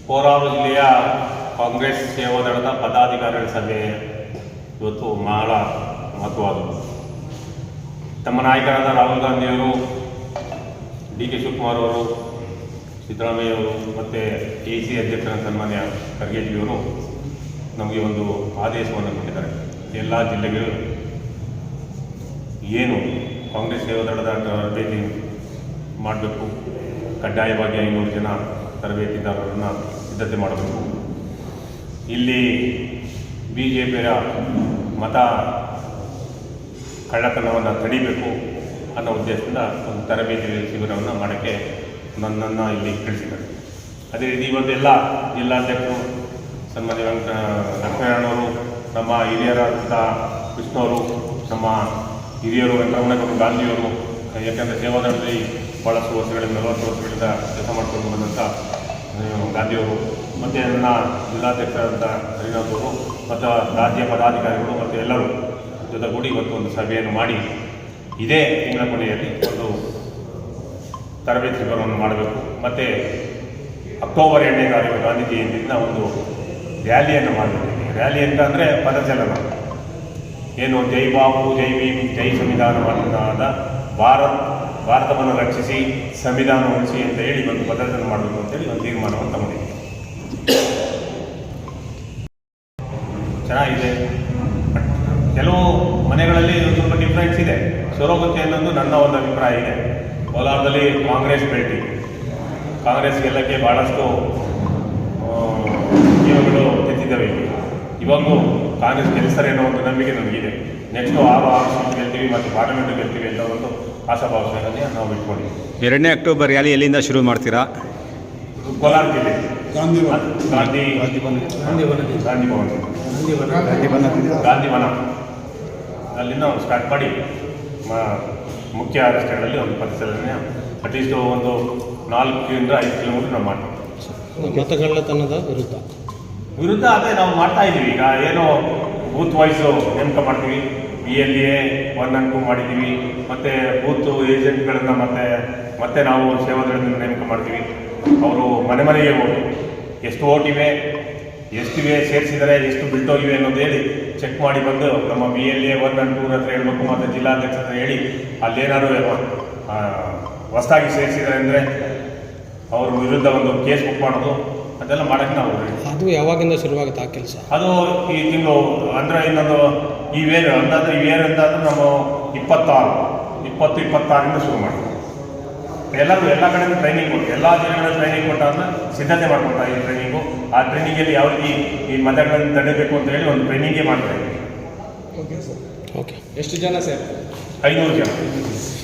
ಕೋಲಾರ ಜಿಲ್ಲೆಯ ಕಾಂಗ್ರೆಸ್ ಸೇವಾದಳದ ಪದಾಧಿಕಾರಿಗಳ ಸಭೆ ಇವತ್ತು ಬಹಳ ಮಹತ್ವವಾದದ್ದು. ತಮ್ಮ ನಾಯಕರಾದ ರಾಹುಲ್ ಗಾಂಧಿಯವರು, ಡಿ ಕೆ ಶಿವಕುಮಾರ್ ಅವರು, ಸಿದ್ದರಾಮಯ್ಯವರು ಮತ್ತು AC ಅಧ್ಯಕ್ಷರ ಸನ್ಮಾನ್ಯ ಖರ್ಗೆಜಿಯವರು ನಮಗೆ ಒಂದು ಆದೇಶವನ್ನು ಕೊಟ್ಟಿದ್ದಾರೆ. ಎಲ್ಲ ಜಿಲ್ಲೆಗಳು ಏನು ಕಾಂಗ್ರೆಸ್ ಸೇವಾದಳದ ತರಬೇತಿ ಮಾಡಬೇಕು, ಕಡ್ಡಾಯವಾಗಿ 500 ಜನ ತರಬೇತಿದಾರರನ್ನು ಸಿದ್ಧತೆ ಮಾಡಬೇಕು. ಇಲ್ಲಿ BJಪಿಯ ಮತ ಕಳ್ಳತನವನ್ನು ತಡಿಬೇಕು ಅನ್ನೋ ಉದ್ದೇಶದಿಂದ ಒಂದು ತರಬೇತಿ ಶಿಬಿರವನ್ನು ಮಾಡೋಕ್ಕೆ ನನ್ನನ್ನು ಇಲ್ಲಿ ಕಳಿಸಿದ್ದಾರೆ. ಅದೇ ರೀತಿ ಇವತ್ತು ಎಲ್ಲ ಜಿಲ್ಲಾಧ್ಯಕ್ಷರು ಸನ್ಮಾನ್ಯ ಲಕ್ಷ್ಮೀನಾರಾಯಣವರು, ನಮ್ಮ ಹಿರಿಯರಾದಂಥ ಕೃಷ್ಣವರು, ನಮ್ಮ ಹಿರಿಯರು ವೆಂಕಟರಮಣಗೌಡ ಗಾಂಧಿಯವರು, ಯಾಕೆಂದರೆ ಸೇವಾದಳದಲ್ಲಿ ಭಾಳಷ್ಟು ವರ್ಷಗಳಿಂದ 40 ವರ್ಷಗಳಿಂದ ಕೆಲಸ ಮಾಡಿಕೊಂಡು ಬಂದಂಥ ಗಾಂಧಿಯವರು, ಮತ್ತು ನನ್ನ ಜಿಲ್ಲಾಧ್ಯಕ್ಷರಾದಂಥ ಹರಿನಾಥ್ ಅವರು ಮತ್ತು ರಾಜ್ಯ ಪದಾಧಿಕಾರಿಗಳು ಮತ್ತು ಎಲ್ಲರೂ ಜೊತೆಗೂಡಿ ಇವತ್ತು ಒಂದು ಸಭೆಯನ್ನು ಮಾಡಿ ಇದೇ ತಿಂಗಳ ಕೊನೆಯಲ್ಲಿ ಒಂದು ತರಬೇತಿ ಶಿಬಿರವನ್ನು ಮಾಡಬೇಕು. ಮತ್ತು ಅಕ್ಟೋಬರ್ 2ನೇ ತಾರೀಕು ಗಾಂಧಿ ಜಯಂತಿಯಿಂದ ಒಂದು ರ್ಯಾಲಿಯನ್ನು ಮಾಡಬೇಕು. ರ್ಯಾಲಿ ಅಂತ ಅಂದರೆ ಪದಚಲನ, ಏನು ಜೈ ಬಾಪು, ಜೈ ಭೀಮ್, ಜೈ ಸಂವಿಧಾನವಾದ ಭಾರತವನ್ನು ರಕ್ಷಿಸಿ ಸಂವಿಧಾನ ಉಳಿಸಿ ಅಂತ ಹೇಳಿ ಒಂದು ಪದಚಲನ ಮಾಡಬೇಕು ಅಂತೇಳಿ ಒಂದು ತೀರ್ಮಾನವನ್ನು ತಗೊಂಡಿದ್ದೀವಿ. ಚೆನ್ನಾಗಿದೆ. ಕೆಲವು ಮನೆಗಳಲ್ಲಿ ಸ್ವಲ್ಪ ಡಿಫ್ರೆನ್ಸ್ ಇದೆ, ಸೊರೋಗುತ್ತೆ ಅನ್ನೋದು ನನ್ನ ಒಂದು ಅಭಿಪ್ರಾಯ ಇದೆ. ಕೋಲಾರದಲ್ಲಿ ಕಾಂಗ್ರೆಸ್ ಬೆಲ್ಟಿ, ಕಾಂಗ್ರೆಸ್ ಗೆಲ್ಲಕ್ಕೆ ಭಾಳಷ್ಟು ಜೀವಗಳು ತೆತ್ತಿದ್ದಾವೆ. ಇವಾಗಲೂ ಕಾಂಗ್ರೆಸ್ ಗೆಲ್ಲಿಸ್ತಾರೆ ಅನ್ನೋ ಒಂದು ನಂಬಿಕೆ ನಮಗಿದೆ. ನೆಕ್ಸ್ಟು 6 ಗೆಲ್ತೀವಿ ಮತ್ತು ಪಾರ್ಲಿಮೆಂಟ್ ಗೆಲ್ತೀವಿ ಅಂತ ಒಂದು ಆಶಾಭಾವನೆಯಲ್ಲಿ ನಾವು ಇಟ್ಕೊಂಡಿದ್ದೀವಿ. 2ನೇ ಅಕ್ಟೋಬರ್ ರ್ಯಾಲಿ ಎಲ್ಲಿಂದ ಶುರು ಮಾಡ್ತೀರಾ? ಕೋಲಾರ ಜಿಲ್ಲೆ ಗಾಂಧಿವನ ಅಲ್ಲಿಂದ ನಾವು ಸ್ಟಾರ್ಟ್ ಮಾಡಿ ಮುಖ್ಯ ರಸ್ತೆಗಳಲ್ಲಿ ಒಂದು ಪಥಸಂಚಲನೆ ಅಟ್ಲೀಸ್ಟ್ ಒಂದು 4 ರಿಂದ 5 ಕಿಲೋಮೀಟರ್ ನಾವು ಮಾಡ್ತೀವಿ. ಮತಗಳ್ಳತನದ ವಿರುದ್ಧ ಅದೇ ನಾವು ಮಾಡ್ತಾ ಇದ್ದೀವಿ. ಈಗ ಏನೋ ಬೂತ್ ವೈಸು ನೇಮಕ ಮಾಡ್ತೀವಿ, BLA 1 and 2 ಮಾಡಿದ್ದೀವಿ, ಮತ್ತು ಬೂತ್ ಏಜೆಂಟ್ಗಳನ್ನು ಮತ್ತೆ ನಾವು ಸೇವಾದಳದಿಂದ ನೇಮಕ ಮಾಡ್ತೀವಿ. ಅವರು ಮನೆಗೆ ಹೋಗಿ ಎಷ್ಟು ಓಟಿವೆ, ಎಷ್ಟಿವೆ ಸೇರಿಸಿದರೆ, ಎಷ್ಟು ಬಿಟ್ಟೋಗಿವೆ ಅನ್ನೋದು ಹೇಳಿ ಚೆಕ್ ಮಾಡಿ ಬಂದು ನಮ್ಮ BLA 1 and 2 ಹತ್ರ ಹೇಳಬೇಕು. ಮತ್ತು ಜಿಲ್ಲಾಧ್ಯಕ್ಷ ಹತ್ರ ಹೇಳಿ ಅಲ್ಲೇನಾದ್ರು ಹೊಸದಾಗಿ ಸೇರಿಸಿದ್ದಾರೆ ಅಂದರೆ ಅವ್ರ ವಿರುದ್ಧ ಒಂದು ಕೇಸ್ ಬುಕ್ ಮಾಡೋದು, ಅದೆಲ್ಲ ಮಾಡೋಕ್ಕೆ ನಾವು ಅದು ಯಾವಾಗಿಂದ ಶುರುವಾಗುತ್ತೆ ಆ ಕೆಲಸ? ಅದು ಈ ತಿಂಗಳು ಅಂದರೆ ಇನ್ನೊಂದು ಈ ವೇರ್ ಅಂತಾದ್ರೆ ನಾವು 20-26ರಿಂದ ಶುರು ಮಾಡ್ತೀವಿ. ಎಲ್ಲ ಕಡೆಯೂ ಟ್ರೈನಿಂಗ್ ಕೊಟ್ಟು, ಎಲ್ಲ ಜಿಲ್ಲೆಗಳಲ್ಲಿ ಟ್ರೈನಿಂಗ್ ಕೊಟ್ಟಾದ್ಮೇಲೆ ಸಿದ್ಧತೆ ಮಾಡ್ಕೊಳ್ತಾ ಈ ಟ್ರೈನಿಂಗು. ಆ ಟ್ರೈನಿಂಗಲ್ಲಿ ಯಾವ ರೀತಿ ಈ ಮತಗಳನ್ನು ತಡೆಯಬೇಕು ಅಂತ ಹೇಳಿ ಒಂದು ಟ್ರೈನಿಂಗೇ ಮಾಡ್ತಾ ಇದ್ದೀವಿ. ಓಕೆ, ಎಷ್ಟು ಜನ ಸರ್? 500 ಜನ.